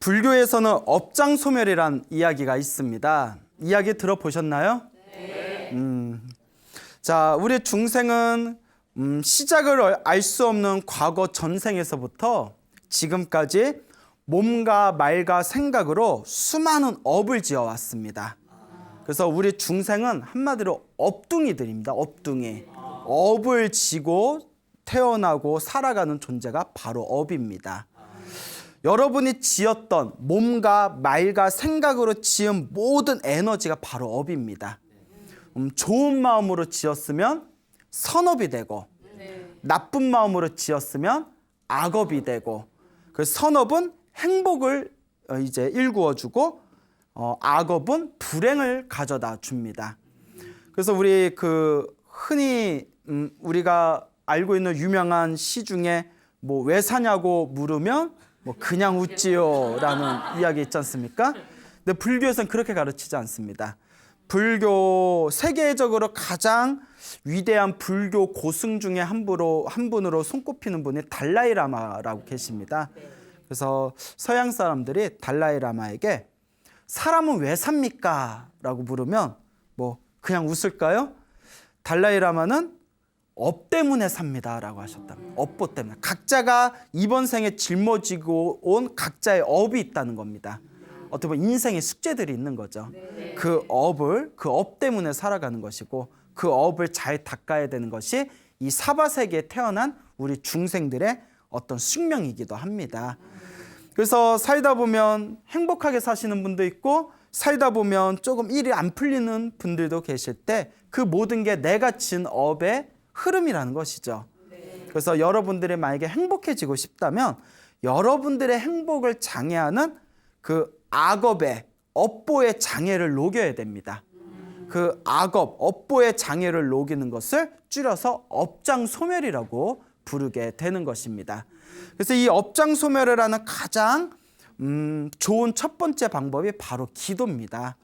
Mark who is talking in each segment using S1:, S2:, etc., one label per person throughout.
S1: 불교에서는 업장소멸이란 이야기가 있습니다. 이야기 들어보셨나요? 네. 자, 우리 중생은 시작을 알 수 없는 과거 전생에서부터 지금까지 몸과 말과 생각으로 수많은 업을 지어왔습니다. 그래서 우리 중생은 한마디로 업둥이들입니다. 업둥이. 업을 지고 태어나고 살아가는 존재가 바로 업입니다. 여러분이 지었던 몸과 말과 생각으로 지은 모든 에너지가 바로 업입니다. 좋은 마음으로 지었으면 선업이 되고, 나쁜 마음으로 지었으면 악업이 되고, 그 선업은 행복을 이제 일구어주고, 악업은 불행을 가져다 줍니다. 그래서 우리 흔히 우리가 알고 있는 유명한 시 중에 뭐 왜 사냐고 물으면 뭐 그냥 웃지요라는 이야기 있지 않습니까? 근데 불교에서는 그렇게 가르치지 않습니다. 불교 세계적으로 가장 위대한 불교 고승 중에 한 분으로 손꼽히는 분이 달라이라마라고 계십니다. 그래서 서양 사람들이 달라이라마에게 사람은 왜 삽니까? 라고 물으면 뭐 그냥 웃을까요? 달라이라마는 업 때문에 삽니다 라고 하셨답니다. 업보 때문에. 각자가 이번 생에 짊어지고 온 각자의 업이 있다는 겁니다. 어떻게 보면 인생의 숙제들이 있는 거죠. 그 업 때문에 살아가는 것이고, 그 업을 잘 닦아야 되는 것이 이 사바세계에 태어난 우리 중생들의 어떤 숙명이기도 합니다. 그래서 살다 보면 행복하게 사시는 분도 있고, 살다 보면 조금 일이 안 풀리는 분들도 계실 때 그 모든 게 내가 지은 업의 흐름이라는 것이죠. 그래서 여러분들이 만약에 행복해지고 싶다면 여러분들의 행복을 장애하는 그 악업의 업보의 장애를 녹여야 됩니다. 그 악업, 업보의 장애를 녹이는 것을 줄여서 업장소멸이라고 부르게 되는 것입니다. 그래서 이 업장소멸을 하는 가장 좋은 첫 번째 방법이 바로 기도입니다.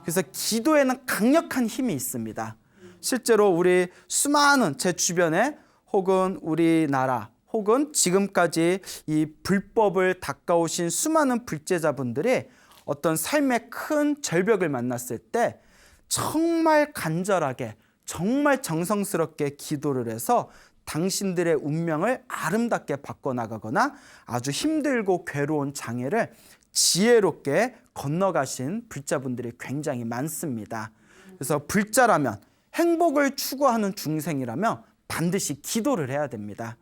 S1: 그래서 기도에는 강력한 힘이 있습니다. 실제로 우리 수많은 제 주변에 혹은 우리나라 혹은 지금까지 이 불법을 닦아오신 수많은 불제자분들이 어떤 삶의 큰 절벽을 만났을 때 정말 간절하게 정말 정성스럽게 기도를 해서 당신들의 운명을 아름답게 바꿔나가거나 아주 힘들고 괴로운 장애를 지혜롭게 건너가신 불자분들이 굉장히 많습니다. 그래서 불자라면 행복을 추구하는 중생이라면 반드시 기도를 해야 됩니다.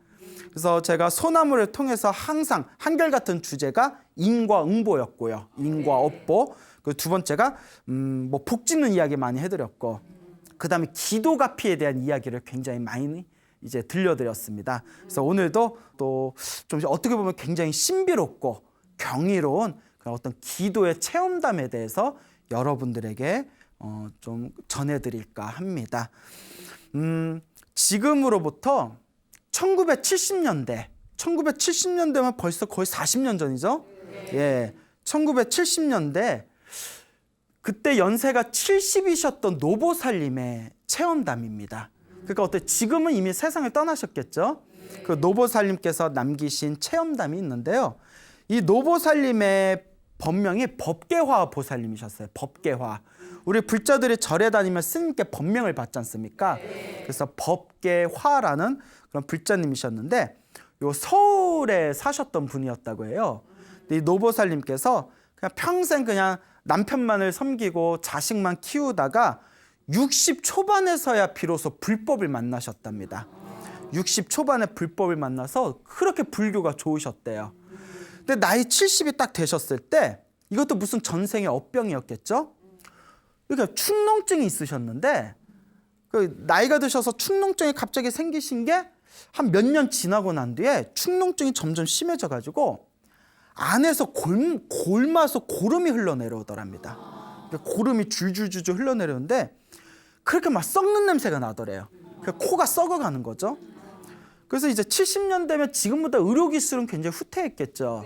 S1: 그래서 제가 소나무를 통해서 항상 한결같은 주제가 인과응보였고요. 인과업보. 그 두 번째가 뭐 복 짓는 이야기 많이 해드렸고, 그 다음에 기도가피에 대한 이야기를 굉장히 많이 이제 들려드렸습니다. 그래서 오늘도 또 좀 어떻게 보면 굉장히 신비롭고 경이로운 그런 어떤 기도의 체험담에 대해서 여러분들에게 좀 전해드릴까 합니다. 지금으로부터 1970년대면 벌써 거의 40년 전이죠? 예, 1970년대 그때 연세가 70이셨던 노보살님의 체험담입니다. 그러니까 어때? 지금은 이미 세상을 떠나셨겠죠? 그 노보살님께서 남기신 체험담이 있는데요. 이 노보살님의 법명이 법계화 보살님이셨어요. 법계화. 우리 불자들이 절에 다니면 스님께 법명을 받지 않습니까? 그래서 법계화라는 그런 불자님이셨는데 요 서울에 사셨던 분이었다고 해요. 이 노보살님께서 그냥 평생 그냥 남편만을 섬기고 자식만 키우다가 60 초반에서야 비로소 불법을 만나셨답니다. 60 초반에 불법을 만나서 그렇게 불교가 좋으셨대요. 근데 나이 70이 딱 되셨을 때 이것도 무슨 전생의 업병이었겠죠? 그러니까 축농증이 있으셨는데 그 나이가 드셔서 축농증이 갑자기 생기신 게 한 몇 년 지나고 난 뒤에 축농증이 점점 심해져 가지고 안에서 골마서 고름이 흘러내려오더랍니다. 그러니까 고름이 줄줄줄줄 흘러내려오는데 그렇게 막 썩는 냄새가 나더래요. 그러니까 코가 썩어가는 거죠. 그래서 이제 70년 되면 지금보다 의료기술은 굉장히 후퇴했겠죠.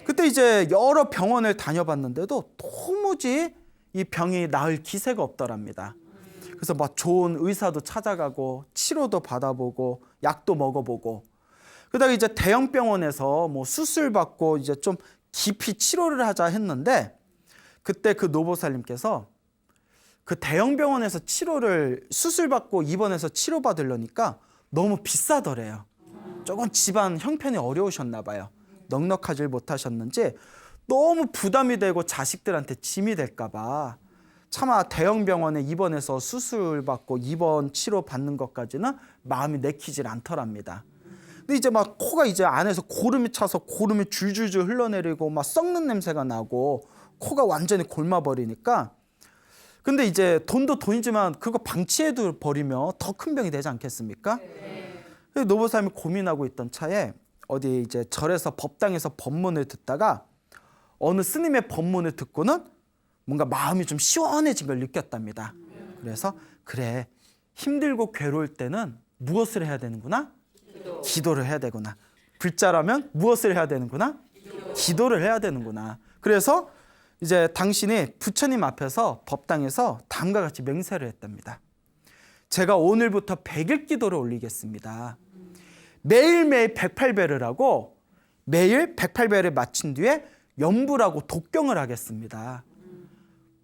S1: 그때 이제 여러 병원을 다녀봤는데도 도무지 이 병이 나을 기세가 없더랍니다. 그래서 막 좋은 의사도 찾아가고 치료도 받아보고 약도 먹어보고, 그다음에 이제 대형 병원에서 뭐 수술 받고 이제 좀 깊이 치료를 하자 했는데 그때 그 노보살님께서 그 대형 병원에서 수술받고 입원해서 치료받으려니까 너무 비싸더래요. 조금 집안 형편이 어려우셨나 봐요. 넉넉하질 못하셨는지 너무 부담이 되고 자식들한테 짐이 될까 봐 차마 대형 병원에 입원해서 수술받고 입원 치료받는 것까지는 마음이 내키질 않더랍니다. 근데 이제 막 코가 이제 안에서 고름이 차서 고름이 줄줄줄 흘러내리고 막 썩는 냄새가 나고 코가 완전히 골마버리니까 근데 이제 돈도 돈이지만 그거 방치해도 버리면 더 큰 병이 되지 않겠습니까? 네. 노보살님이 고민하고 있던 차에 어디 이제 절에서 법당에서 법문을 듣다가 어느 스님의 법문을 듣고는 뭔가 마음이 좀 시원해진 걸 느꼈답니다. 그래서 그래 힘들고 괴로울 때는 무엇을 해야 되는구나? 기도를 해야 되구나. 불자라면 무엇을 해야 되는구나? 기도를 해야 되는구나. 그래서 이제 당신이 부처님 앞에서 법당에서 다음과 같이 맹세를 했답니다. 제가 오늘부터 100일 기도를 올리겠습니다. 매일매일 108배를 하고 매일 108배를 마친 뒤에 염불하고 독경을 하겠습니다.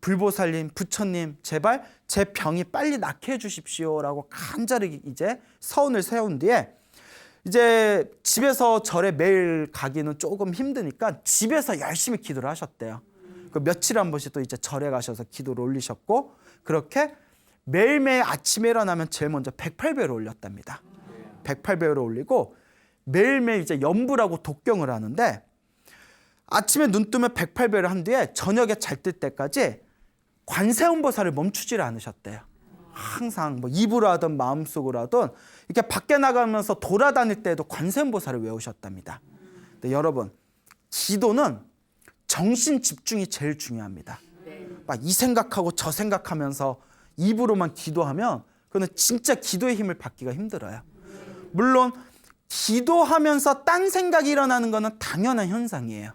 S1: 불보살님, 부처님, 제발 제 병이 빨리 낫게 해주십시오라고 간절히 이제 서운을 세운 뒤에 이제 집에서 절에 매일 가기는 조금 힘드니까 집에서 열심히 기도를 하셨대요. 그 며칠에 한 번씩 또 이제 절에 가셔서 기도를 올리셨고 그렇게 매일매일 아침에 일어나면 제일 먼저 108배를 올렸답니다. 108배를 올리고 매일매일 이제 염불하고 독경을 하는데 아침에 눈 뜨면 108배를 한 뒤에 저녁에 잘 뜰 때까지 관세음보살을 멈추질 않으셨대요. 항상 뭐 입으로 하든 마음속으로 하든 이렇게 밖에 나가면서 돌아다닐 때에도 관세음보살을 외우셨답니다. 근데 여러분 기도는 정신 집중이 제일 중요합니다. 막 이 생각하고 저 생각하면서 입으로만 기도하면 그거는 진짜 기도의 힘을 받기가 힘들어요. 물론 기도하면서 딴 생각이 일어나는 거는 당연한 현상이에요.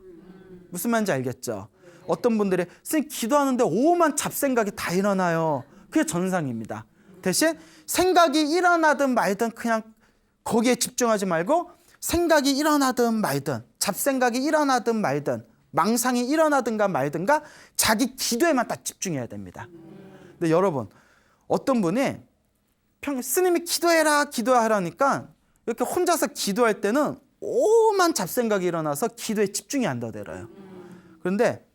S1: 무슨 말인지 알겠죠? 어떤 분들이 선생님 기도하는데 오만 잡생각이 다 일어나요. 그게 전상입니다. 대신 생각이 일어나든 말든 그냥 거기에 집중하지 말고 생각이 일어나든 말든 잡생각이 일어나든 말든 망상이 일어나든가 말든가 자기 기도에만 딱 집중해야 됩니다. 근데 여러분 어떤 분이 스님이 기도해라 기도하라니까 이렇게 혼자서 기도할 때는 오만 잡생각이 일어나서 기도에 집중이 안 되더라요. 그런데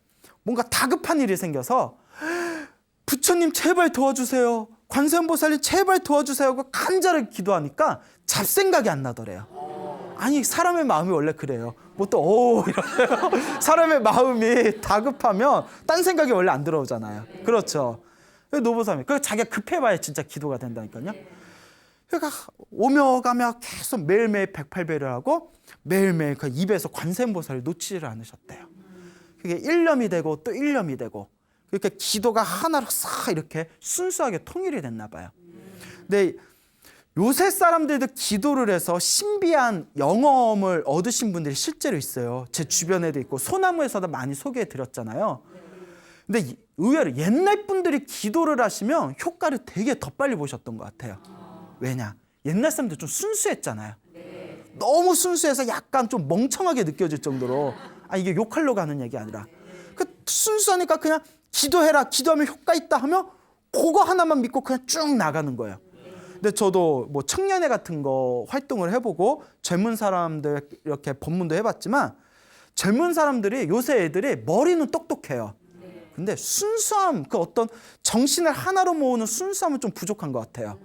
S1: 뭔가 다급한 일이 생겨서 부처님 제발 도와주세요. 관세음보살님 제발 도와주세요 하고 간절하게 기도하니까 잡생각이 안 나더래요. 아니 사람의 마음이 원래 그래요. 뭐 또 이러요. 사람의 마음이 다급하면 딴 생각이 원래 안 들어오잖아요. 그렇죠. 노보살님 그 자기가 급해봐야 진짜 기도가 된다니까요. 그러니까 오며 가며 계속 매일매일 108배를 하고 매일매일 그 입에서 관세음보살을 놓치지를 않으셨대요. 그게 일념이 되고 또 일념이 되고 그러니까 기도가 하나로 싹 이렇게 순수하게 통일이 됐나 봐요. 근데 요새 사람들도 기도를 해서 신비한 영험을 얻으신 분들이 실제로 있어요. 제 주변에도 있고 소나무에서도 많이 소개해 드렸잖아요. 근데 의외로 옛날 분들이 기도를 하시면 효과를 되게 더 빨리 보셨던 것 같아요. 왜냐? 옛날 사람들 좀 순수했잖아요. 너무 순수해서 약간 좀 멍청하게 느껴질 정도로 이게 욕하려고 하는 얘기 아니라 그 순수하니까 그냥 기도해라 기도하면 효과 있다 하면 그거 하나만 믿고 그냥 쭉 나가는 거예요. 근데 저도 뭐 청년회 같은 거 활동을 해보고 젊은 사람들 이렇게 법문도 해봤지만 젊은 사람들이 요새 애들이 머리는 똑똑해요. 근데 순수함 그 어떤 정신을 하나로 모으는 순수함은 좀 부족한 것 같아요.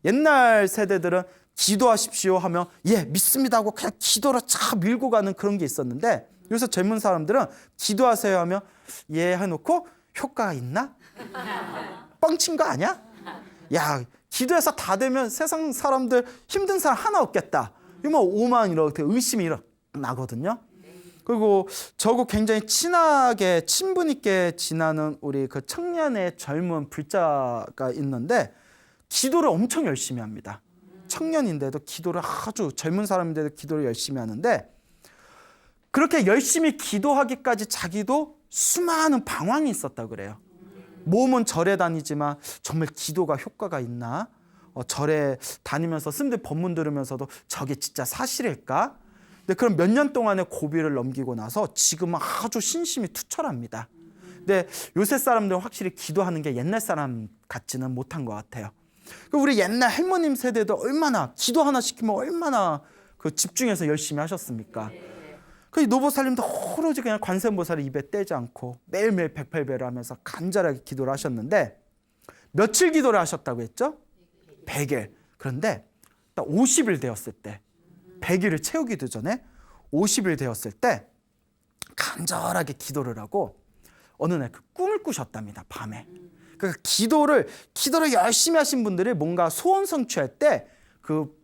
S1: 옛날 세대들은 기도하십시오 하면 예 믿습니다 하고 그냥 기도로 쫙 밀고 가는 그런 게 있었는데 요새 젊은 사람들은 기도하세요 하면 예 해놓고 효과가 있나? 뻥친 거 아니야? 야 기도해서 다 되면 세상 사람들 힘든 사람 하나 없겠다. 이러면 오만 이렇게 의심이 나거든요. 그리고 저하고 굉장히 친하게 친분 있게 지나는 우리 그 청년의 젊은 불자가 있는데 기도를 엄청 열심히 합니다. 청년인데도 기도를 아주 젊은 사람인데도 기도를 열심히 하는데 그렇게 열심히 기도하기까지 자기도 수많은 방황이 있었다고 그래요. 몸은 절에 다니지만 정말 기도가 효과가 있나? 절에 다니면서 스님들 법문 들으면서도 저게 진짜 사실일까? 근데 그런 몇 년 동안의 고비를 넘기고 나서 지금은 아주 신심이 투철합니다. 근데 요새 사람들은 확실히 기도하는 게 옛날 사람 같지는 못한 것 같아요. 우리 옛날 할머님 세대도 얼마나 기도 하나 시키면 얼마나 그 집중해서 열심히 하셨습니까? 그 노보살님도 오로지 그냥 관세음보살을 입에 떼지 않고 매일매일 108배를 하면서 간절하게 기도를 하셨는데 며칠 기도를 하셨다고 했죠? 100일. 그런데 딱 50일 되었을 때 100일을 채우기도 전에 50일 되었을 때 간절하게 기도를 하고 어느 날 그 꿈을 꾸셨답니다. 밤에. 그러니까 기도를 열심히 하신 분들이 뭔가 소원 성취할 때 그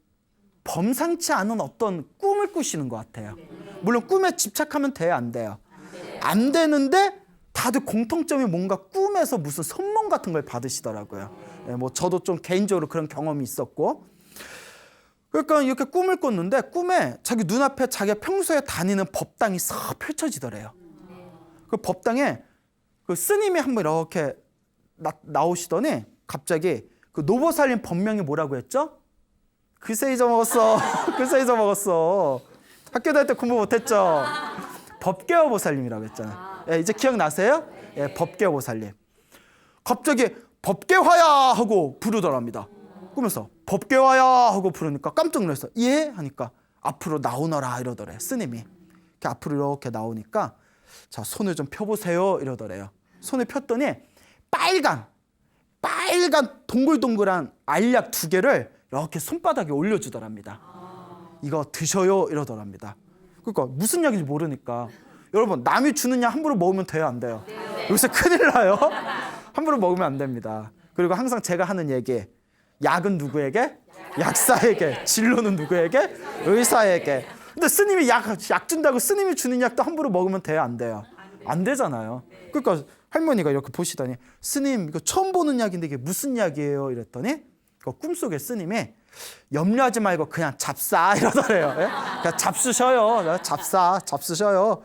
S1: 범상치 않은 어떤 꿈을 꾸시는 것 같아요. 물론 꿈에 집착하면 돼요, 안 돼요? 안 되는데 다들 공통점이 뭔가 꿈에서 무슨 선몽 같은 걸 받으시더라고요. 뭐 저도 좀 개인적으로 그런 경험이 있었고, 그러니까 이렇게 꿈을 꿨는데 꿈에 자기 눈앞에 자기가 평소에 다니는 법당이 싹 펼쳐지더래요. 그 법당에 그 스님이 한번 이렇게 나오시더니 갑자기 그 노보살님 법명이 뭐라고 했죠? 글쎄 잊어먹었어. 글쎄 잊어먹었어. 학교 다닐 때 공부 못했죠? 법계화보살님이라고 했잖아요. 예, 이제 기억나세요? 예, 법계화보살님. 갑자기 법계화야 하고 부르더랍니다. 꿈에서 법계화야 하고 부르니까 깜짝 놀랐어요. 예? 하니까 앞으로 나오너라 이러더래요. 스님이. 이렇게 앞으로 이렇게 나오니까 자, 손을 좀 펴보세요 이러더래요. 손을 폈더니 빨간 동글동글한 알약 2개를 이렇게 손바닥에 올려주더랍니다. 이거 드셔요 이러더랍니다. 그러니까 무슨 약인지 모르니까 여러분 남이 주는 약 함부로 먹으면 돼요 안 돼요? 요새 큰일 나요. 함부로 먹으면 안 됩니다. 그리고 항상 제가 하는 얘기, 약은 누구에게? 약사에게. 진로는 누구에게? 의사에게. 근데 스님이 약 준다고 스님이 주는 약도 함부로 먹으면 돼요 안 돼요? 안 되잖아요. 그러니까 할머니가 이렇게 보시더니 스님 이거 처음 보는 약인데 이게 무슨 약이에요? 이랬더니 그 꿈속에 스님이 염려하지 말고 그냥 잡사 이러더래요. 예? 그냥 잡수셔요. 잡수셔요.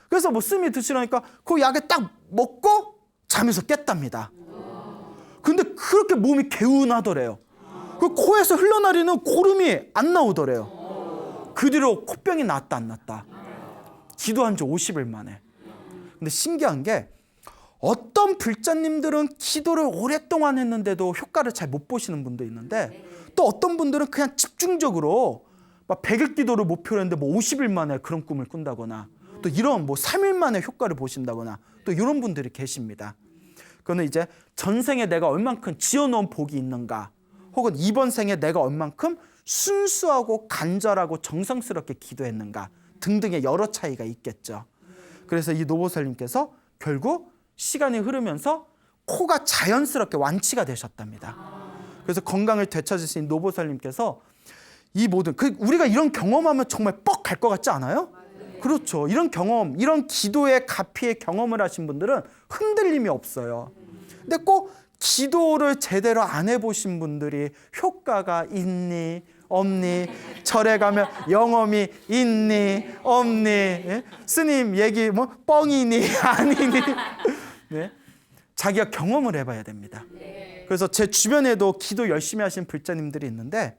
S1: 그래서 뭐 스님이 드시라니까 그 약에 딱 먹고 잠에서 깼답니다. 근데 그렇게 몸이 개운하더래요. 그 코에서 흘러내리는 고름이 안 나오더래요. 그 뒤로 코병이 낫다 안 낫다. 기도한 지 50일 만에. 근데 신기한 게 어떤 불자님들은 기도를 오랫동안 했는데도 효과를 잘 못 보시는 분도 있는데 또 어떤 분들은 그냥 집중적으로 막 100일 기도를 목표로 했는데 뭐 50일 만에 그런 꿈을 꾼다거나 또 이런 뭐 3일 만에 효과를 보신다거나 또 이런 분들이 계십니다. 그거는 이제 전생에 내가 얼만큼 지어놓은 복이 있는가 혹은 이번 생에 내가 얼만큼 순수하고 간절하고 정성스럽게 기도했는가 등등의 여러 차이가 있겠죠. 그래서 이 노보살님께서 결국 시간이 흐르면서 코가 자연스럽게 완치가 되셨답니다. 그래서 건강을 되찾으신 노보살님께서 이 모든 우리가 이런 경험하면 정말 뻑 갈 것 같지 않아요? 그렇죠. 이런 경험, 이런 기도의 가피의 경험을 하신 분들은 흔들림이 없어요. 근데 꼭 기도를 제대로 안 해보신 분들이 효과가 있니 없니 절에 가면 영험이 있니 없니 예? 스님 얘기 뭐 뻥이니 아니니 네? 자기가 경험을 해봐야 됩니다. 그래서 제 주변에도 기도 열심히 하신 불자님들이 있는데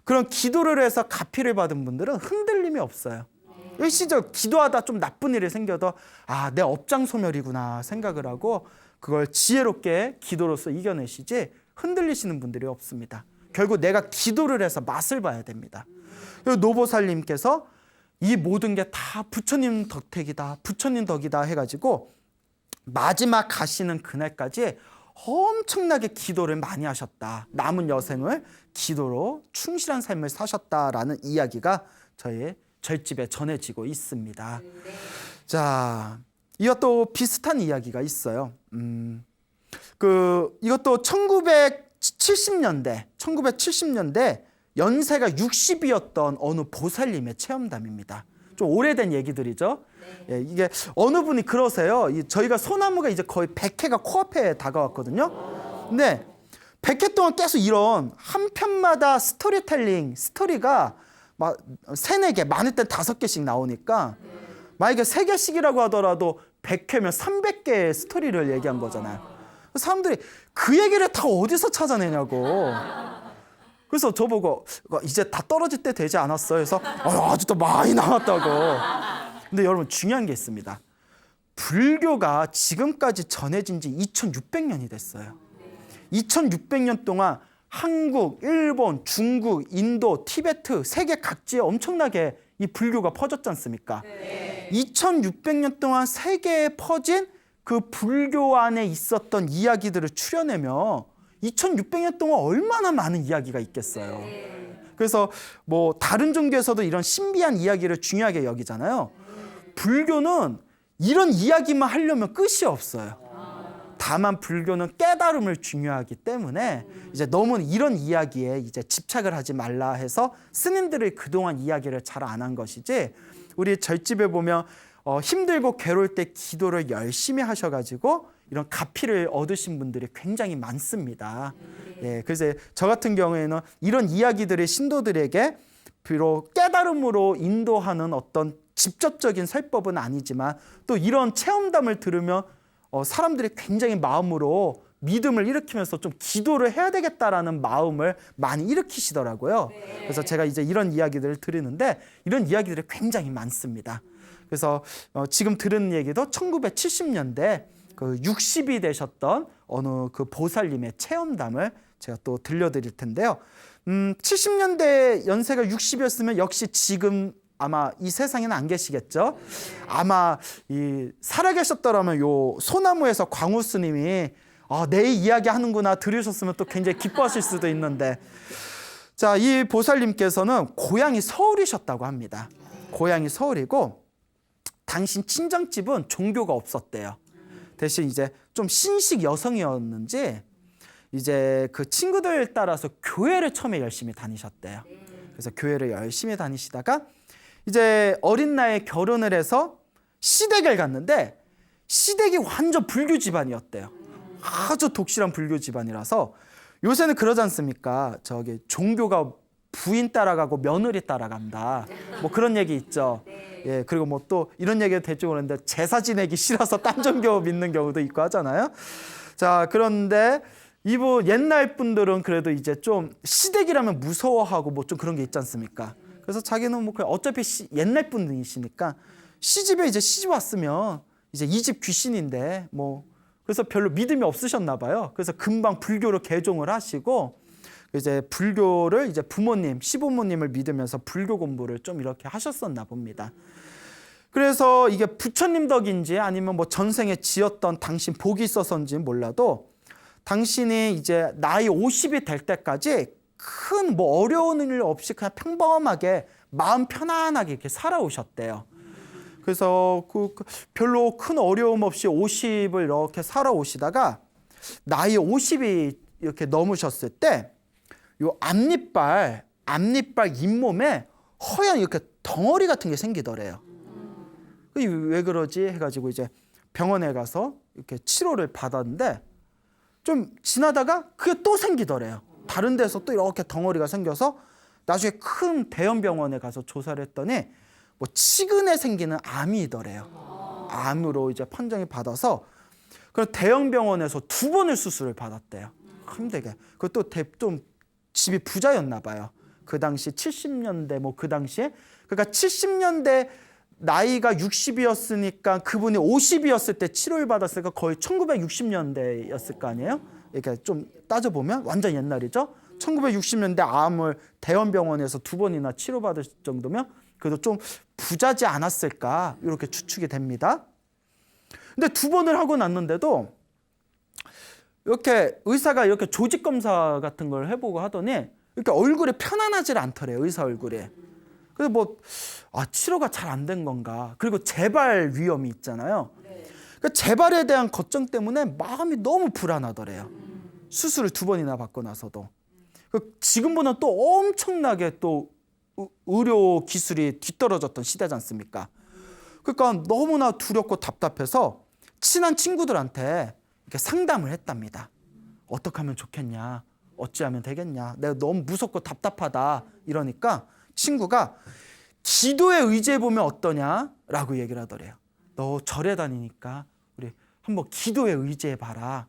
S1: 그런 기도를 해서 가피를 받은 분들은 흔들림이 없어요. 일시적 기도하다 좀 나쁜 일이 생겨도 내 업장 소멸이구나 생각을 하고 그걸 지혜롭게 기도로서 이겨내시지 흔들리시는 분들이 없습니다. 결국 내가 기도를 해서 맛을 봐야 됩니다. 노보살님께서 이 모든 게 다 부처님 덕택이다, 부처님 덕이다 해가지고 마지막 가시는 그날까지 엄청나게 기도를 많이 하셨다. 남은 여생을 기도로 충실한 삶을 사셨다라는 이야기가 저희 절집에 전해지고 있습니다. 자, 이것도 비슷한 이야기가 있어요. 이것도 1970년대 연세가 60이었던 어느 보살님의 체험담입니다. 좀 오래된 얘기들이죠. 예, 이게 어느 분이 그러세요. 저희가 소나무가 이제 거의 100회가 코앞에 다가왔거든요. 근데 100회 동안 계속 이런 한 편마다 스토리가 막 3-4개, 많을 땐 5개씩 나오니까 만약에 3개씩이라고 하더라도 100회면 300개의 스토리를 얘기한 거잖아요. 사람들이 그 얘기를 다 어디서 찾아내냐고. 그래서 저보고 이제 다 떨어질 때 되지 않았어요? 그래서 아직도 많이 남았다고. 근데 여러분 중요한 게 있습니다. 불교가 지금까지 전해진 지 2600년이 됐어요. 2600년 동안 한국, 일본, 중국, 인도, 티베트 세계 각지에 엄청나게 이 불교가 퍼졌지 않습니까? 2600년 동안 세계에 퍼진 그 불교 안에 있었던 이야기들을 추려내며 2600년 동안 얼마나 많은 이야기가 있겠어요. 그래서 뭐 다른 종교에서도 이런 신비한 이야기를 중요하게 여기잖아요. 불교는 이런 이야기만 하려면 끝이 없어요. 다만 불교는 깨달음을 중요하기 때문에 이제 너무 이런 이야기에 이제 집착을 하지 말라 해서 스님들이 그동안 이야기를 잘 안 한 것이지, 우리 절집에 보면 힘들고 괴로울 때 기도를 열심히 하셔가지고 이런 가피를 얻으신 분들이 굉장히 많습니다. 예, 그래서 저 같은 경우에는 이런 이야기들이 신도들에게 비록 깨달음으로 인도하는 어떤 직접적인 설법은 아니지만 또 이런 체험담을 들으면 사람들이 굉장히 마음으로 믿음을 일으키면서 좀 기도를 해야 되겠다라는 마음을 많이 일으키시더라고요. 그래서 제가 이제 이런 이야기들을 드리는데 이런 이야기들이 굉장히 많습니다. 그래서 지금 들은 얘기도 1970년대 그 60이 되셨던 어느 그 보살님의 체험담을 제가 또 들려드릴 텐데요. 70년대 연세가 60이었으면 역시 지금 아마 이 세상에는 안 계시겠죠. 아마 살아계셨더라면 요 소나무에서 광우 스님이 내 이야기 하는구나 들으셨으면 또 굉장히 기뻐하실 수도 있는데, 자, 이 보살님께서는 고향이 서울이셨다고 합니다. 고향이 서울이고 당신 친정집은 종교가 없었대요. 대신 이제 좀 신식 여성이었는지 이제 그 친구들 따라서 교회를 처음에 열심히 다니셨대요. 그래서 교회를 열심히 다니시다가 이제 어린 나이에 결혼을 해서 시댁을 갔는데 시댁이 완전 불교 집안이었대요. 아주 독실한 불교 집안이라서 요새는 그러지 않습니까? 저기 종교가 부인 따라가고 며느리 따라간다. 뭐 그런 얘기 있죠. 예, 그리고 뭐 또 이런 얘기도 대충 그러는데 제사 지내기 싫어서 딴 종교 믿는 경우도 있고 하잖아요. 자, 그런데 이분 옛날 분들은 그래도 이제 좀 시댁이라면 무서워하고 뭐 좀 그런 게 있지 않습니까? 그래서 자기는 뭐 어차피 옛날 분이시니까 시집에 이제 시집 왔으면 이제 이 집 귀신인데 뭐 그래서 별로 믿음이 없으셨나 봐요. 그래서 금방 불교로 개종을 하시고 이제 불교를 이제 부모님, 시부모님을 믿으면서 불교 공부를 좀 이렇게 하셨었나 봅니다. 그래서 이게 부처님 덕인지 아니면 뭐 전생에 지었던 당신 복이 있어서인지 몰라도 당신이 이제 나이 50이 될 때까지 큰 뭐 어려운 일 없이 그냥 평범하게 마음 편안하게 이렇게 살아오셨대요. 그래서 별로 큰 어려움 없이 50을 이렇게 살아오시다가 나이 50이 이렇게 넘으셨을 때 요 앞니빨 잇몸에 허연 이렇게 덩어리 같은 게 생기더래요. 왜 그러지 해가지고 이제 병원에 가서 이렇게 치료를 받았는데 좀 지나다가 그게 또 생기더래요. 다른 데서 또 이렇게 덩어리가 생겨서 나중에 큰 대형 병원에 가서 조사를 했더니 뭐 치근에 생기는 암이더래요. 암으로 이제 판정이 받아서 그 대형 병원에서 2번을 수술을 받았대요. 힘들게. 그것도 좀 집이 부자였나 봐요. 그 당시 70년대 뭐 그 당시에 그러니까 70년대 나이가 60이었으니까 그분이 50이었을 때 치료를 받았으니까 거의 1960년대였을 거 아니에요? 이렇게 좀 따져보면 완전 옛날이죠. 1960년대 암을 대형병원에서 2번이나 치료받을 정도면 그래도 좀 부자지 않았을까 이렇게 추측이 됩니다. 근데 2번을 하고 났는데도 이렇게 의사가 이렇게 조직 검사 같은 걸 해보고 하더니 이렇게 얼굴이 편안하지 않더래요. 의사 얼굴이. 그래서 뭐 치료가 잘 안 된 건가. 그리고 재발 위험이 있잖아요. 그러니까 재발에 대한 걱정 때문에 마음이 너무 불안하더래요. 수술을 2번이나 받고 나서도. 지금보다는 또 엄청나게 또 의료 기술이 뒤떨어졌던 시대지 않습니까? 그러니까 너무나 두렵고 답답해서 친한 친구들한테 이렇게 상담을 했답니다. 어떻게 하면 좋겠냐? 어찌하면 되겠냐? 내가 너무 무섭고 답답하다. 이러니까 친구가 기도에 의지해보면 어떠냐라고 얘기를 하더래요. 너 절에 다니니까 우리 한번 기도에 의지해봐라.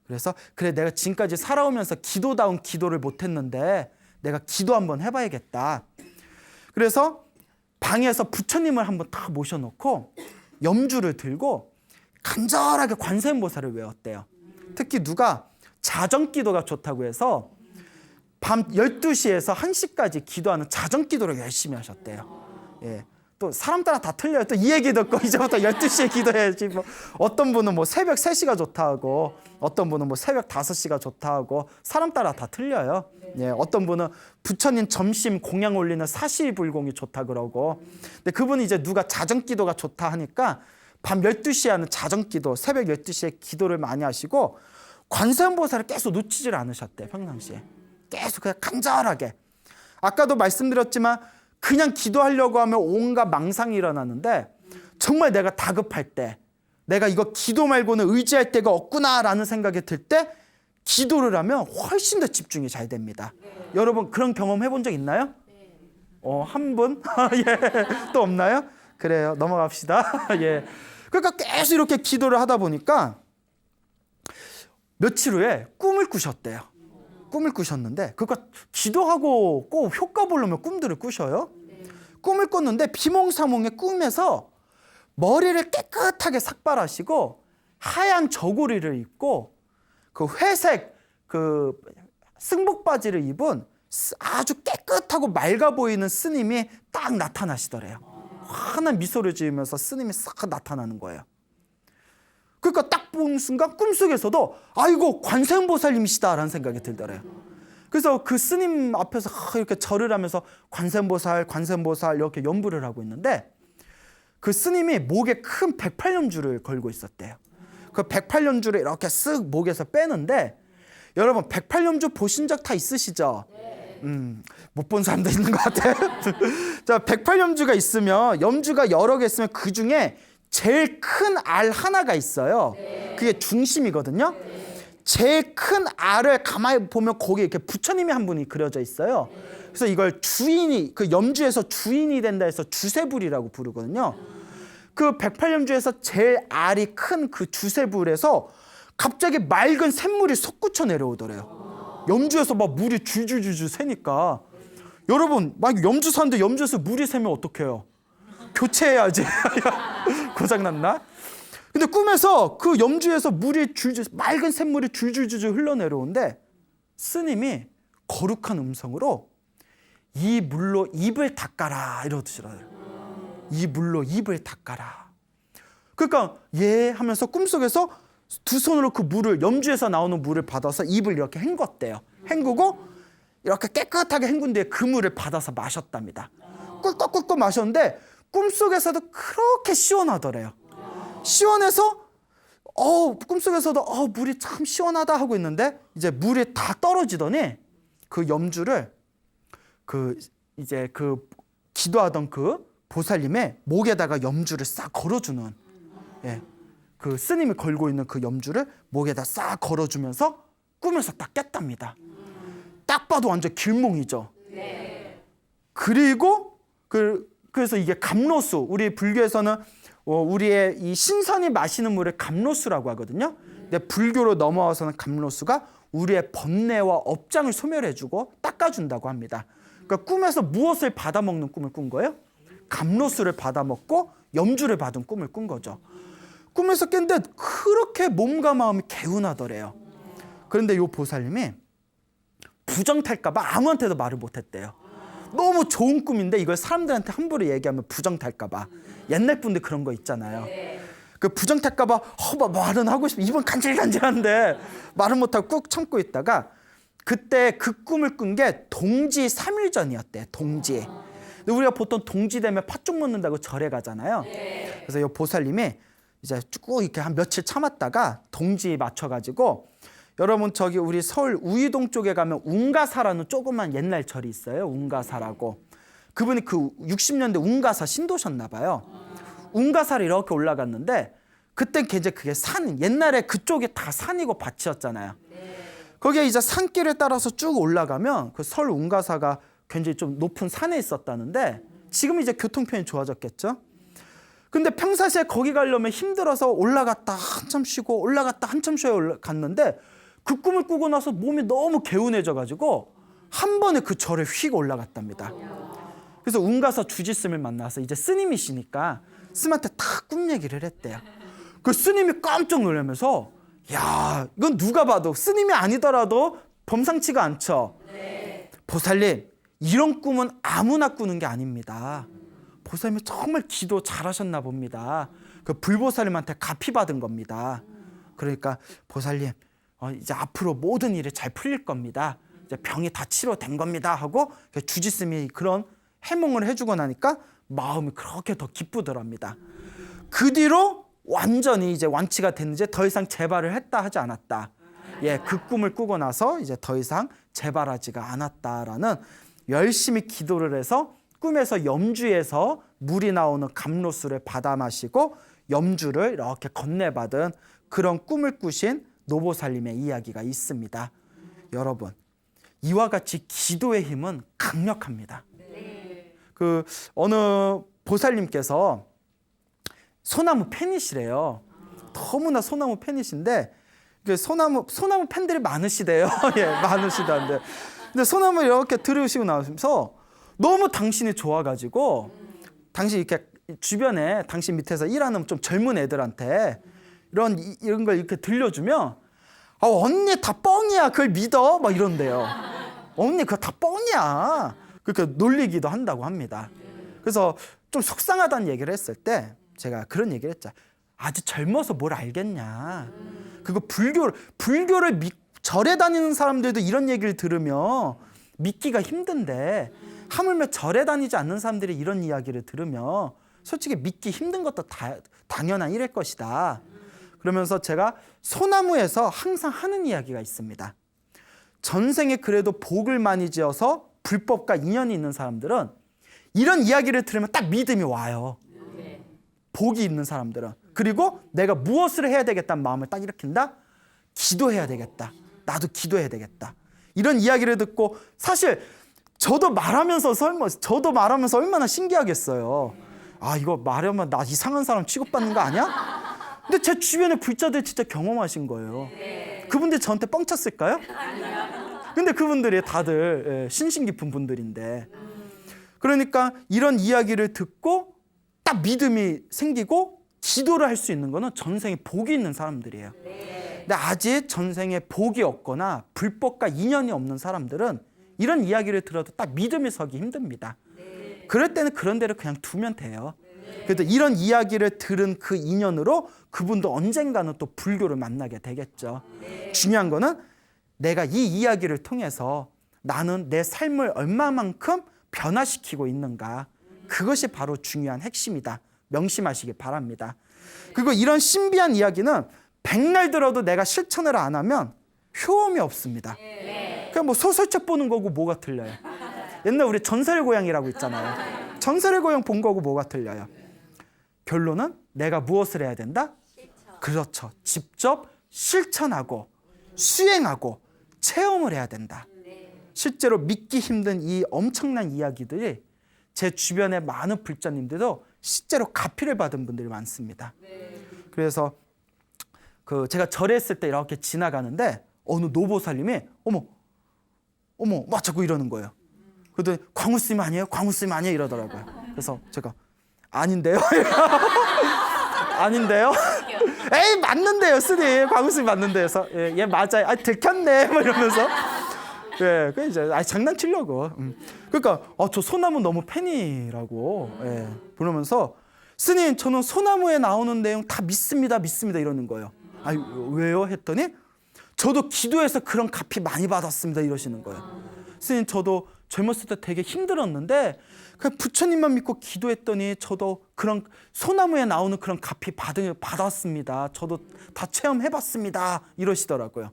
S1: 그래서 그래 내가 지금까지 살아오면서 기도다운 기도를 못했는데 내가 기도 한번 해봐야겠다. 그래서 방에서 부처님을 한번 딱 모셔놓고 염주를 들고 간절하게 관세음보살을 외웠대요. 특히 누가 자정기도가 좋다고 해서 밤 12시에서 1시까지 기도하는 자정기도를 열심히 하셨대요. 예. 또 사람 따라 다 틀려요. 또 이 얘기 듣고 이제부터 12시에 기도해야지. 뭐 어떤 분은 뭐 새벽 3시가 좋다 하고 어떤 분은 뭐 새벽 5시가 좋다 하고 사람 따라 다 틀려요. 예. 어떤 분은 부처님 점심 공양 올리는 사시불공이 좋다 그러고. 근데 그분이 이제 누가 자정기도가 좋다 하니까 밤 12시에 하는 자정기도, 새벽 12시에 기도를 많이 하시고 관세음보살을 계속 놓치질 않으셨대요. 평상시에. 계속 그냥 간절하게. 아까도 말씀드렸지만 그냥 기도하려고 하면 온갖 망상이 일어나는데 정말 내가 다급할 때, 내가 이거 기도 말고는 의지할 데가 없구나라는 생각이 들 때 기도를 하면 훨씬 더 집중이 잘 됩니다. 여러분 그런 경험 해본 적 있나요? 한 분? 예. 또 없나요? 그래요. 넘어갑시다. 예. 그러니까 계속 이렇게 기도를 하다 보니까 며칠 후에 꿈을 꾸셨대요. 꿈을 꾸셨는데 그러니까 기도하고 꼭 효과 보려면 꿈들을 꾸셔요. 꿈을 꿨는데 비몽사몽의 꿈에서 머리를 깨끗하게 삭발하시고 하얀 저고리를 입고 그 회색 그 승복 바지를 입은 아주 깨끗하고 맑아 보이는 스님이 딱 나타나시더래요. 환한 미소를 지으면서 스님이 싹 나타나는 거예요. 그러니까 딱 본 순간 꿈속에서도 아이고 관세음보살님이시다라는 생각이 들더래요. 그래서 그 스님 앞에서 이렇게 절을 하면서 관세음보살 이렇게 연부를 하고 있는데 그 스님이 목에 큰 108년주를 걸고 있었대요. 그 108년주를 이렇게 쓱 목에서 빼는데 여러분 108년주 보신 적 다 있으시죠? 못 본 사람도 있는 것 같아요. 자, 108년주가 있으면 염주가 여러 개 있으면 그 중에 제일 큰 알 하나가 있어요. 그게 중심이거든요. 제일 큰 알을 가만히 보면 거기에 이렇게 부처님이 한 분이 그려져 있어요. 그래서 이걸 주인이, 그 염주에서 주인이 된다 해서 주세불이라고 부르거든요. 그 108염주에서 제일 알이 큰 그 주세불에서 갑자기 맑은 샘물이 솟구쳐 내려오더래요. 염주에서 막 물이 줄줄줄줄 새니까 여러분 막 염주 사는데 염주에서 물이 새면 어떡해요? 교체해야지. 고장났나? 근데 꿈에서 그 염주에서 물이 줄줄 맑은 샘물이 줄줄줄줄 흘러내려오는데 스님이 거룩한 음성으로 이 물로 입을 닦아라 이러더라고요. 이 물로 입을 닦아라. 그러니까 예 하면서 꿈속에서 두 손으로 그 물을 염주에서 나오는 물을 받아서 입을 이렇게 헹궜대요. 헹구고 이렇게 깨끗하게 헹군 뒤에 그 물을 받아서 마셨답니다. 꿀꺽꿀꺽 마셨는데 꿈속에서도 그렇게 시원하더래요. 시원해서 꿈속에서도 물이 참 시원하다 하고 있는데 이제 물이 다 떨어지더니 그 염주를 그 기도하던 그 보살님의 목에다가 염주를 싹 걸어주는 그 스님이 걸고 있는 그 염주를 목에다 싹 걸어주면서 꿈에서 딱 깼답니다. 딱 봐도 완전 길몽이죠. 그리고 그래서 이게 감로수, 우리 불교에서는 우리의 이 신선이 마시는 물을 감로수라고 하거든요. 근데 불교로 넘어와서는 감로수가 우리의 번뇌와 업장을 소멸해주고 닦아준다고 합니다. 그러니까 꿈에서 무엇을 받아먹는 꿈을 꾼 거예요? 감로수를 받아먹고 염주를 받은 꿈을 꾼 거죠. 꿈에서 깼는데 그렇게 몸과 마음이 개운하더래요. 그런데 이 보살님이 부정탈까봐 아무한테도 말을 못했대요. 너무 좋은 꿈인데 이걸 사람들한테 함부로 얘기하면 부정탈까봐. 옛날 분들 그런 거 있잖아요. 그 부정탈까봐 말은 하고 싶어. 입은 간질간질한데 말은 못하고 꾹 참고 있다가 그때 그 꿈을 꾼 게 동지 3일 전이었대. 동지. 근데 우리가 보통 동지 되면 팥죽 묻는다고 절에 가잖아요. 그래서 이 보살님이 이제 쭉 이렇게 한 며칠 참았다가 동지 맞춰가지고 여러분 저기 우리 서울 우이동 쪽에 가면 운가사라는 조그만 옛날 절이 있어요. 운가사라고. 그분이 그 60년대 운가사 신도셨나 봐요. 운가사를 이렇게 올라갔는데 그때 이제 그게 산, 옛날에 그쪽이 다 산이고 밭이었잖아요. 거기에 이제 산길을 따라서 쭉 올라가면 그 서울 운가사가 굉장히 좀 높은 산에 있었다는데 지금 이제 교통편이 좋아졌겠죠. 근데 평상시에 거기 가려면 힘들어서 올라갔다 한참 쉬고 올라갔다 한참 쉬어 갔는데 그 꿈을 꾸고 나서 몸이 너무 개운해져 가지고 한 번에 그 절에 휙 올라갔답니다. 그래서 운 가서 주지스님을 만나서 이제 스님이시니까 스님한테 다 꿈 얘기를 했대요. 그 스님이 깜짝 놀라면서 야, 이건 누가 봐도 스님이 아니더라도 범상치가 않죠. 보살님, 이런 꿈은 아무나 꾸는 게 아닙니다. 보살님이 정말 기도 잘하셨나 봅니다. 그 불보살님한테 가피 받은 겁니다. 그러니까 보살님, 이제 앞으로 모든 일이 잘 풀릴 겁니다. 이제 병이 다 치료된 겁니다 하고 주지스님이 그런 해몽을 해주고 나니까 마음이 그렇게 더 기쁘더랍니다. 그 뒤로 완전히 이제 완치가 됐는지 더 이상 재발을 했다 하지 않았다. 예, 그 꿈을 꾸고 나서 이제 더 이상 재발하지가 않았다라는, 열심히 기도를 해서 꿈에서 염주에서 물이 나오는 감로수를 받아 마시고 염주를 이렇게 건네받은 그런 꿈을 꾸신 노보살님의 이야기가 있습니다. 여러분, 이와 같이 기도의 힘은 강력합니다. 그 어느 보살님께서 소나무 팬이시래요. 너무나 소나무 팬이신데 소나무 팬들이 많으시대요. 예, 많으시다는데. 근데 소나무 이렇게 들으시고 나면서 너무 당신이 좋아가지고 당신 이렇게 주변에 당신 밑에서 일하는 좀 젊은 애들한테 이런 걸 이렇게 들려주면 언니 다 뻥이야, 그걸 믿어, 막 이런대요. 언니 그거 다 뻥이야. 그렇게 놀리기도 한다고 합니다. 그래서 좀 속상하다는 얘기를 했을 때 제가 그런 얘기를 했죠. 아직 젊어서 뭘 알겠냐. 그거 불교를 절에 다니는 사람들도 이런 얘기를 들으면 믿기가 힘든데 하물며 절에 다니지 않는 사람들이 이런 이야기를 들으면 솔직히 믿기 힘든 것도 당연한 일일 것이다. 그러면서 제가 소나무에서 항상 하는 이야기가 있습니다. 전생에 그래도 복을 많이 지어서 불법과 인연이 있는 사람들은 이런 이야기를 들으면 딱 믿음이 와요. 복이 있는 사람들은. 그리고 내가 무엇을 해야 되겠다는 마음을 딱 일으킨다. 기도해야 되겠다. 나도 기도해야 되겠다. 이런 이야기를 듣고 사실 저도 말하면서 얼마나 신기하겠어요. 아, 이거 말하면 나 이상한 사람 취급받는 거 아니야? 근데 제 주변에 불자들 진짜 경험하신 거예요. 그분들 저한테 뻥 쳤을까요? 근데 그분들이 다들 신신 깊은 분들인데, 그러니까 이런 이야기를 듣고 딱 믿음이 생기고 기도를 할 수 있는 거는 전생에 복이 있는 사람들이에요. 근데 아직 전생에 복이 없거나 불법과 인연이 없는 사람들은 이런 이야기를 들어도 딱 믿음이 서기 힘듭니다. 그럴 때는 그런 대로 그냥 두면 돼요. 그래도 이런 이야기를 들은 그 인연으로 그분도 언젠가는 또 불교를 만나게 되겠죠. 중요한 거는 내가 이 이야기를 통해서 나는 내 삶을 얼마만큼 변화시키고 있는가. 그것이 바로 중요한 핵심이다. 명심하시기 바랍니다. 그리고 이런 신비한 이야기는 백날 들어도 내가 실천을 안 하면 효험이 없습니다. 그냥 뭐 소설책 보는 거고 뭐가 틀려요. 옛날 우리 전설의 고향이라고 있잖아요. 전설의 고향 본 거고 뭐가 틀려요. 결론은 내가 무엇을 해야 된다? 그렇죠. 직접 실천하고 수행하고 체험을 해야 된다. 실제로 믿기 힘든 이 엄청난 이야기들이 제 주변의 많은 불자님들도 실제로 가피를 받은 분들이 많습니다. 그래서 제가 절했을 때 이렇게 지나가는데 어느 노보살님이 어머 막 자꾸 이러는 거예요. 그랬더니 광우스님 아니에요? 광우스님 아니에요? 이러더라고요. 그래서 제가 아닌데요? 아닌데요? 에이 맞는데요, 스님. 광우스님 맞는데. 그래서 예 맞아요. 아 들켰네. 뭐 이러면서 예, 그 이제 장난치려고. 그러니까 저 소나무 너무 팬이라고 그러면서 스님 저는 소나무에 나오는 내용 다 믿습니다 이러는 거예요. 아니 왜요? 했더니 저도 기도해서 그런 갚이 많이 받았습니다 이러시는 거예요. 스님 저도 젊었을 때 되게 힘들었는데 그냥 부처님만 믿고 기도했더니 저도 그런 소나무에 나오는 그런 갚이 받았습니다. 저도 다 체험해봤습니다 이러시더라고요.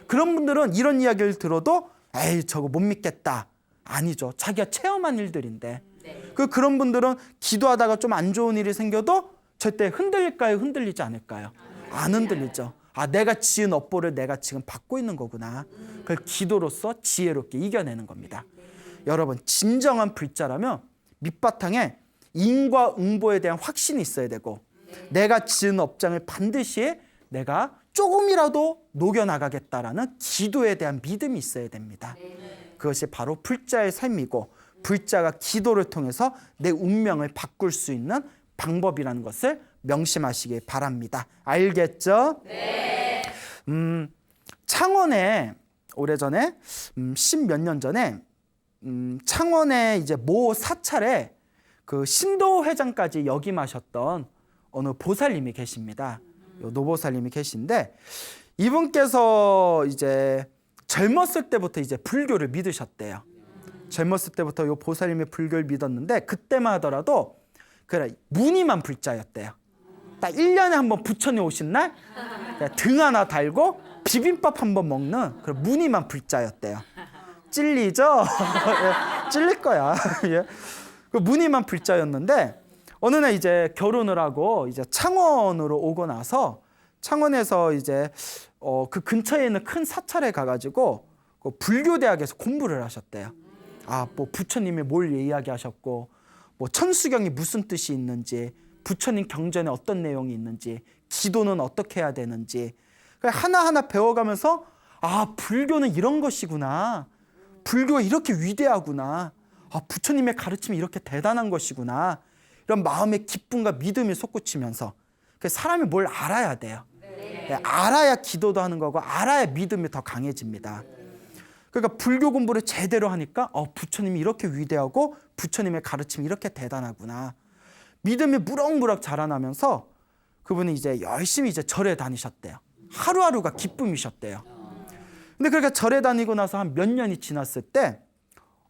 S1: 그런 분들은 이런 이야기를 들어도 에이 저거 못 믿겠다. 아니죠. 자기가 체험한 일들인데 그런 분들은 기도하다가 좀 안 좋은 일이 생겨도 절대 흔들릴까요? 흔들리지 않을까요? 안 흔들리죠. 아 내가 지은 업보를 내가 지금 받고 있는 거구나. 그걸 기도로서 지혜롭게 이겨내는 겁니다. 여러분 진정한 불자라면 밑바탕에 인과 응보에 대한 확신이 있어야 되고 내가 지은 업장을 반드시 내가 조금이라도 녹여나가겠다라는 기도에 대한 믿음이 있어야 됩니다. 그것이 바로 불자의 삶이고 불자가 기도를 통해서 내 운명을 바꿀 수 있는 방법이라는 것을 명심하시기 바랍니다. 알겠죠? 네. 창원에 오래전에 10몇 년 전에 창원에 이제 모 사찰에 그 신도 회장까지 역임하셨던 어느 보살님이 계십니다. 노보살님이 계신데 이분께서 이제 젊었을 때부터 이제 불교를 믿으셨대요. 젊었을 때부터 이 보살님이 불교를 믿었는데 그때만 하더라도 그래 무늬만 불자였대요. 딱 1년에 한 번 부처님 오신 날 등 하나 달고 비빔밥 한 번 먹는 그런 무늬만 불자였대요. 찔리죠? 예, 찔릴 거야. 예. 그 무늬만 불자였는데 어느 날 이제 결혼을 하고 이제 창원으로 오고 나서 창원에서 이제 그 근처에 있는 큰 사찰에 가가지고 그 불교대학에서 공부를 하셨대요. 뭐 부처님이 뭘 이야기하셨고 뭐 천수경이 무슨 뜻이 있는지 부처님 경전에 어떤 내용이 있는지 기도는 어떻게 해야 되는지 하나하나 배워가면서 불교는 이런 것이구나. 불교가 이렇게 위대하구나. 부처님의 가르침이 이렇게 대단한 것이구나. 이런 마음의 기쁨과 믿음이 솟구치면서 사람이 뭘 알아야 돼요. 네. 알아야 기도도 하는 거고 알아야 믿음이 더 강해집니다. 그러니까 불교 공부를 제대로 하니까 부처님이 이렇게 위대하고 부처님의 가르침이 이렇게 대단하구나. 믿음이 무럭무럭 자라나면서 그분이 이제 열심히 이제 절에 다니셨대요. 하루하루가 기쁨이셨대요. 근데 그렇게 절에 다니고 나서 한 몇 년이 지났을 때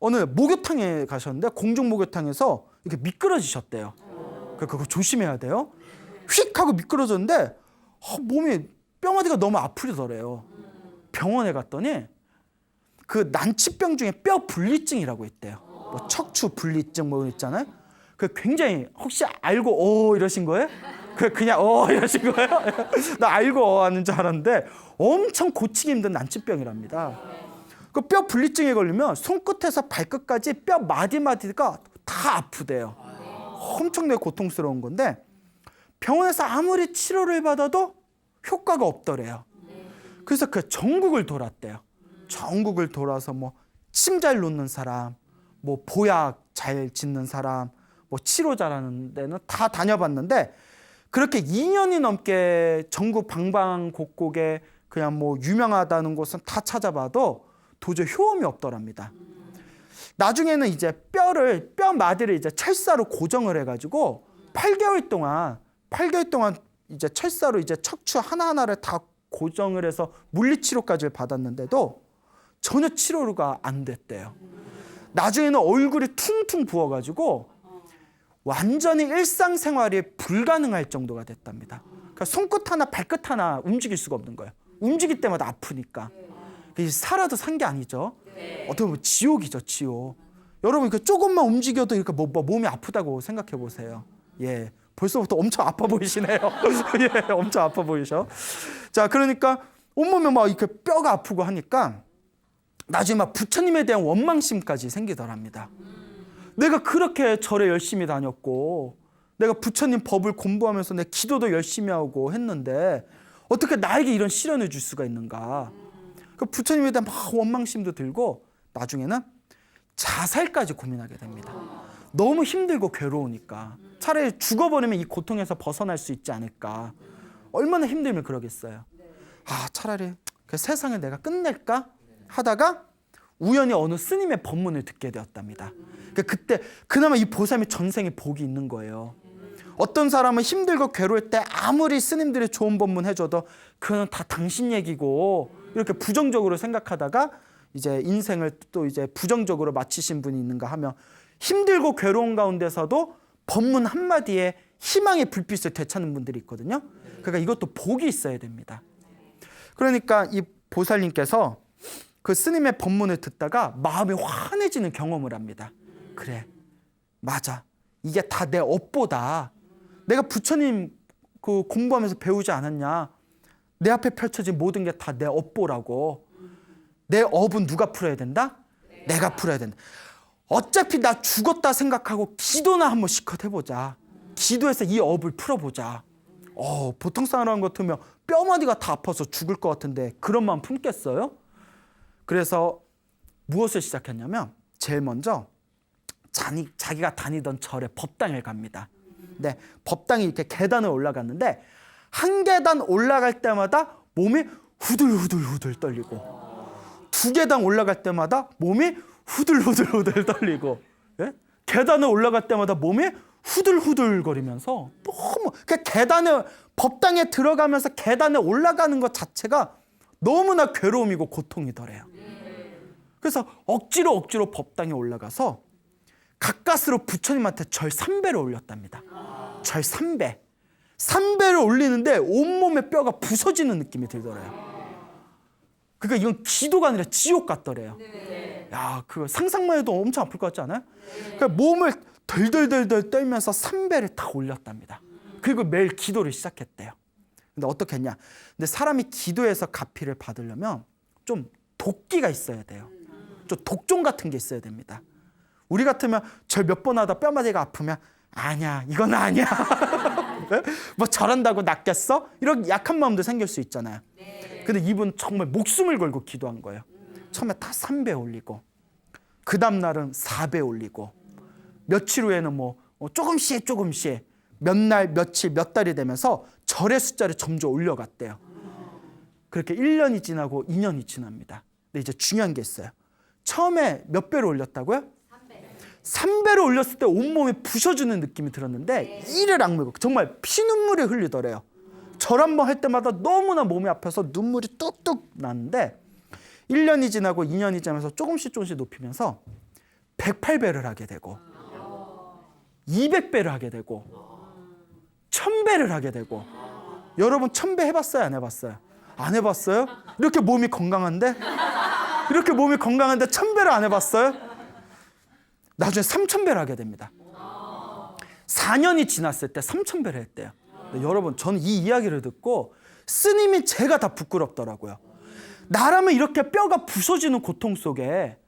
S1: 어느 목욕탕에 가셨는데 공중 목욕탕에서 이렇게 미끄러지셨대요. 그거 조심해야 돼요. 휙 하고 미끄러졌는데 몸이 뼈마디가 너무 아프더래요. 병원에 갔더니 그 난치병 중에 뼈 분리증이라고 있대요. 뭐 척추 분리증 뭐 있잖아요. 그 굉장히 혹시 알고 이러신 거예요? 그냥 이러신 거예요? 나 알고 하는 줄 알았는데 엄청 고치기 힘든 난치병이랍니다. 그 뼈 분리증에 걸리면 손끝에서 발끝까지 뼈 마디마디가 다 아프대요. 엄청나게 고통스러운 건데 병원에서 아무리 치료를 받아도 효과가 없더래요. 그래서 그 전국을 돌았대요. 전국을 돌아서 뭐 침 잘 놓는 사람, 뭐 보약 잘 짓는 사람, 뭐 치료 잘하는 데는 다 다녀봤는데 그렇게 2년이 넘게 전국 방방곡곡에 그냥 뭐 유명하다는 곳은 다 찾아봐도 도저히 효험이 없더랍니다. 나중에는 이제 뼈 마디를 이제 철사로 고정을 해가지고 8개월 동안 이제 철사로 이제 척추 하나하나를 다 고정을 해서 물리치료까지 받았는데도 전혀 치료가 안 됐대요. 나중에는 얼굴이 퉁퉁 부어가지고 완전히 일상생활이 불가능할 정도가 됐답니다. 그러니까 손끝 하나 발끝 하나 움직일 수가 없는 거예요. 움직일 때마다 아프니까. 살아도 산 게 아니죠. 어떻게 보면 지옥이죠, 지옥. 여러분 그 조금만 움직여도 이렇게 몸이 아프다고 생각해 보세요. 예, 벌써부터 엄청 아파 보이시네요. 예, 엄청 아파 보이셔. 자, 그러니까 온몸에 막 이렇게 뼈가 아프고 하니까 나중에 막 부처님에 대한 원망심까지 생기더랍니다. 내가 그렇게 절에 열심히 다녔고 내가 부처님 법을 공부하면서 내 기도도 열심히 하고 했는데 어떻게 나에게 이런 시련을 줄 수가 있는가. 그 부처님에 대한 막 원망심도 들고 나중에는 자살까지 고민하게 됩니다. 너무 힘들고 괴로우니까 차라리 죽어버리면 이 고통에서 벗어날 수 있지 않을까. 얼마나 힘들면 그러겠어요. 차라리 그 세상을 내가 끝낼까 하다가 우연히 어느 스님의 법문을 듣게 되었답니다. 그때 그나마 이 보살님이 전생에 복이 있는 거예요. 어떤 사람은 힘들고 괴로울 때 아무리 스님들이 좋은 법문 해줘도 그건 다 당신 얘기고 이렇게 부정적으로 생각하다가 이제 인생을 또 이제 부정적으로 마치신 분이 있는가 하면 힘들고 괴로운 가운데서도 법문 한마디에 희망의 불빛을 되찾는 분들이 있거든요. 그러니까 이것도 복이 있어야 됩니다. 그러니까 이 보살님께서 그 스님의 법문을 듣다가 마음이 환해지는 경험을 합니다. 그래, 맞아. 이게 다 내 업보다. 내가 부처님 그 공부하면서 배우지 않았냐. 내 앞에 펼쳐진 모든 게 다 내 업보라고. 내 업은 누가 풀어야 된다? 내가 풀어야 된다. 어차피 나 죽었다 생각하고 기도나 한번 실컷 해보자. 기도해서 이 업을 풀어보자. 보통 사람 같으면 뼈마디가 다 아파서 죽을 것 같은데 그런 마음 품겠어요? 그래서 무엇을 시작했냐면 제일 먼저 자기가 다니던 절에 법당에 갑니다. 네, 법당이 이렇게 계단을 올라갔는데 한 계단 올라갈 때마다 몸이 후들후들 떨리고 두 계단 올라갈 때마다 몸이 후들후들 떨리고 예? 계단을 올라갈 때마다 몸이 후들후들 거리면서 너무 그 계단을 법당에 들어가면서 계단에 올라가는 것 자체가 너무나 괴로움이고 고통이더래요. 그래서 억지로 법당에 올라가서 가까스로 부처님한테 절 3배를 올렸답니다. 절 3배. 3배를 올리는데 온몸의 뼈가 부서지는 느낌이 들더래요. 그러니까 이건 기도가 아니라 지옥 같더래요. 야, 그거 상상만 해도 엄청 아플 것 같지 않아요? 그러니까 몸을 덜덜덜덜 떨면서 3배를 딱 올렸답니다. 그리고 매일 기도를 시작했대요. 근데 어떻게 했냐? 근데 사람이 기도해서 가피를 받으려면 좀 도끼가 있어야 돼요. 좀 독종 같은 게 있어야 됩니다. 우리 같으면 절 몇 번 하다 뼈마디가 아프면 아니야, 이건 아니야. 뭐 저런다고 낫겠어? 이런 약한 마음도 생길 수 있잖아요. 근데 이분 정말 목숨을 걸고 기도한 거예요. 처음에 다 3배 올리고 그 다음 날은 4배 올리고 며칠 후에는 뭐 조금씩 몇 날, 며칠, 몇 달이 되면서 절의 숫자를 점점 올려갔대요. 그렇게 1년이 지나고 2년이 지납니다. 근데 이제 중요한 게 있어요. 처음에 몇 배로 올렸다고요? 3배로 올렸을 때 온몸이 부셔지는 느낌이 들었는데 이를 악물고 정말 피눈물이 흘리더래요. 절 한 번 할 때마다 너무나 몸이 아파서 눈물이 뚝뚝 나는데 1년이 지나고 2년이 지나면서 조금씩 높이면서 108배를 하게 되고 200배를 하게 되고 1000배를 하게 되고 여러분 1000배 해봤어요? 안 해봤어요? 안 해봤어요? 이렇게 몸이 건강한데? 이렇게 몸이 건강한데 1000배를 안 해봤어요? 나중에 3000배를 하게 됩니다. 4년이 지났을 때 3000배를 했대요. 여러분 저는 이 이야기를 듣고 스님이 제가 다 부끄럽더라고요. 나라면 이렇게 뼈가 부서지는 고통 속에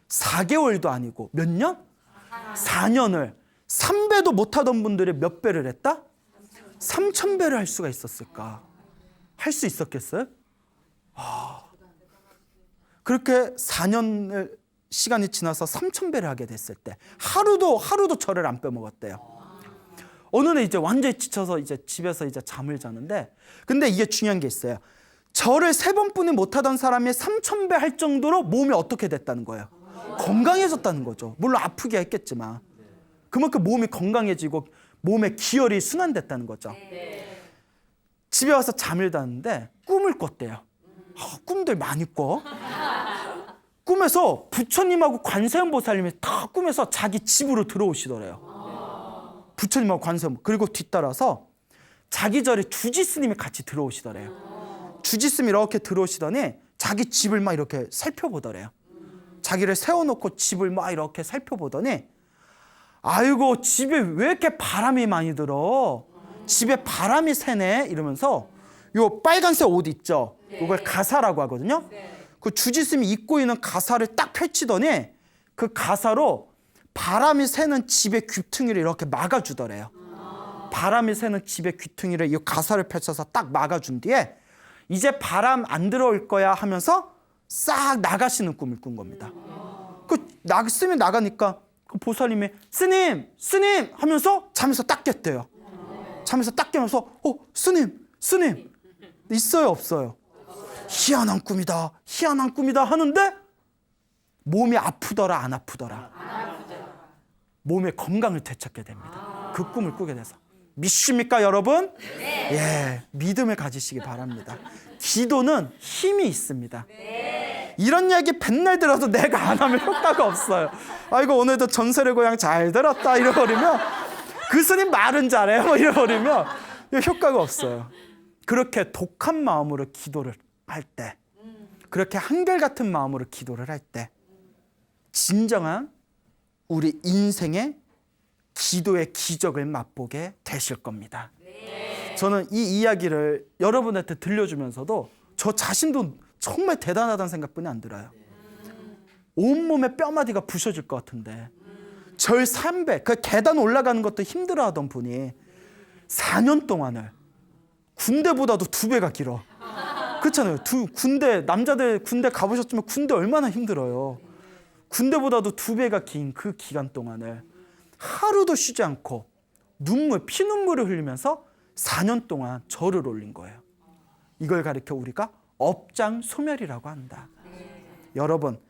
S1: 4개월도 아니고 몇 년? 4년을 3배도 못하던 분들이 몇 배를 했다? 3000배를 할 수가 있었을까? 할 수 있었겠어요? 그렇게 4년을 시간이 지나서 3000배를 하게 됐을 때 하루도 절을 안 빼먹었대요. 어느 날 이제 완전히 지쳐서 이제 집에서 이제 잠을 자는데 근데 이게 중요한 게 있어요. 절을 3번뿐이 못하던 사람이 3000배 할 정도로 몸이 어떻게 됐다는 거예요. 건강해졌다는 거죠. 물론 아프게 했겠지만 그만큼 몸이 건강해지고 몸의 기혈이 순환됐다는 거죠. 집에 와서 잠을 잤는데 꿈을 꿨대요. 꿈들 많이 꿔. 꿈에서 부처님하고 관세음보살님이 다 꿈에서 자기 집으로 들어오시더래요. 부처님하고 관세음 그리고 뒤따라서 자기 절에 주지스님이 같이 들어오시더래요. 주지스님이 이렇게 들어오시더니 자기 집을 막 이렇게 살펴보더래요. 자기를 세워놓고 집을 막 이렇게 살펴보더니 아이고 집에 왜 이렇게 바람이 많이 들어? 집에 바람이 새네 이러면서 요 빨간색 옷 있죠? 이걸 가사라고 하거든요. 그 주지스님이 입고 있는 가사를 딱 펼치더니 그 가사로 바람이 새는 집의 귀퉁이를 이렇게 막아주더래요. 바람이 새는 집의 귀퉁이를 이 가사를 펼쳐서 딱 막아준 뒤에 이제 바람 안 들어올 거야 하면서 싹 나가시는 꿈을 꾼 겁니다. 그 스님이 나가니까 그 보살님이 스님 하면서 잠에서 딱 깼대요. 잠에서 딱 깨면서 스님 있어요 없어요? 희한한 꿈이다 하는데 몸이 아프더라 안 아프더라? 몸의 건강을 되찾게 됩니다. 그 꿈을 꾸게 돼서. 믿습니까 여러분? 네. 예, 믿음을 가지시기 바랍니다. 기도는 힘이 있습니다. 네. 이런 이야기 맨날 들어도 내가 안 하면 효과가 없어요. 아이고 오늘도 전설의 고향 잘 들었다 이러버리면 그 스님 말은 잘해 뭐 이러버리면 효과가 없어요. 그렇게 독한 마음으로 기도를 할 때 그렇게 한결같은 마음으로 기도를 할 때 진정한 우리 인생의 기도의 기적을 맛보게 되실 겁니다. 네. 저는 이 이야기를 여러분한테 들려주면서도 저 자신도 정말 대단하다는 생각뿐이 안 들어요. 온몸에 뼈마디가 부셔질 것 같은데 절 3배, 그 계단 올라가는 것도 힘들어하던 분이 4년 동안을 군대보다도 2배가 길어. 그렇잖아요. 남자들 군대 가보셨지만 군대 얼마나 힘들어요. 군대보다도 2배가 긴 그 기간 동안을 하루도 쉬지 않고 피눈물을 흘리면서 4년 동안 절을 올린 거예요. 이걸 가리켜 우리가 업장소멸이라고 한다. 여러분,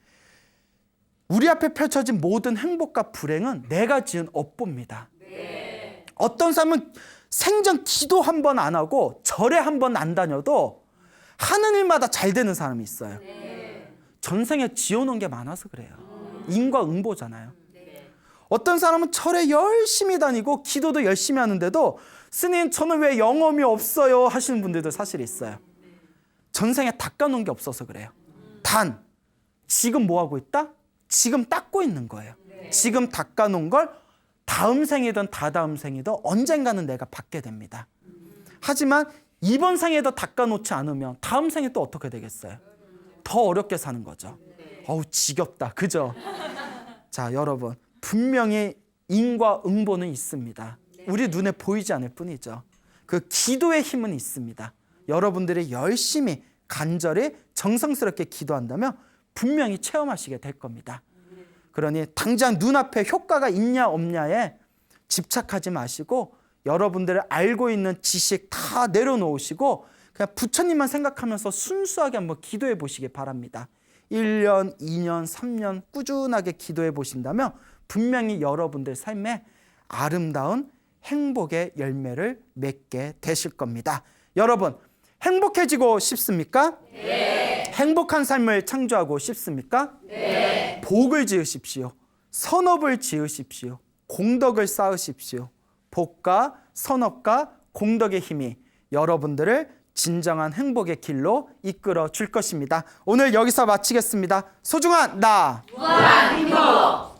S1: 우리 앞에 펼쳐진 모든 행복과 불행은 내가 지은 업보입니다. 어떤 사람은 생전 기도 한 번 안 하고 절에 한 번 안 다녀도 하는 일마다 잘 되는 사람이 있어요. 전생에 지어놓은 게 많아서 그래요. 인과응보잖아요. 어떤 사람은 절에 열심히 다니고 기도도 열심히 하는데도 스님 저는 왜 영험이 없어요 하시는 분들도 사실 있어요. 전생에 닦아놓은 게 없어서 그래요. 단 지금 뭐 하고 있다? 지금 닦고 있는 거예요. 지금 닦아놓은 걸 다음 생이든 다다음 생이든 언젠가는 내가 받게 됩니다. 하지만 이번 생에도 닦아놓지 않으면 다음 생에 또 어떻게 되겠어요? 더 어렵게 사는 거죠. 어우 지겹다, 그죠? 자, 여러분, 분명히 인과응보는 있습니다. 우리 눈에 보이지 않을 뿐이죠. 그 기도의 힘은 있습니다. 여러분들이 열심히 간절히 정성스럽게 기도한다면 분명히 체험하시게 될 겁니다. 그러니 당장 눈앞에 효과가 있냐 없냐에 집착하지 마시고 여러분들이 알고 있는 지식 다 내려놓으시고 그냥 부처님만 생각하면서 순수하게 한번 기도해 보시기 바랍니다. 1년, 2년, 3년 꾸준하게 기도해 보신다면 분명히 여러분들 삶에 아름다운 행복의 열매를 맺게 되실 겁니다. 여러분, 행복해지고 싶습니까? 네. 행복한 삶을 창조하고 싶습니까? 네. 복을 지으십시오. 선업을 지으십시오. 공덕을 쌓으십시오. 복과 선업과 공덕의 힘이 여러분들을 진정한 행복의 길로 이끌어 줄 것입니다. 오늘 여기서 마치겠습니다. 소중한 나 무한 행복.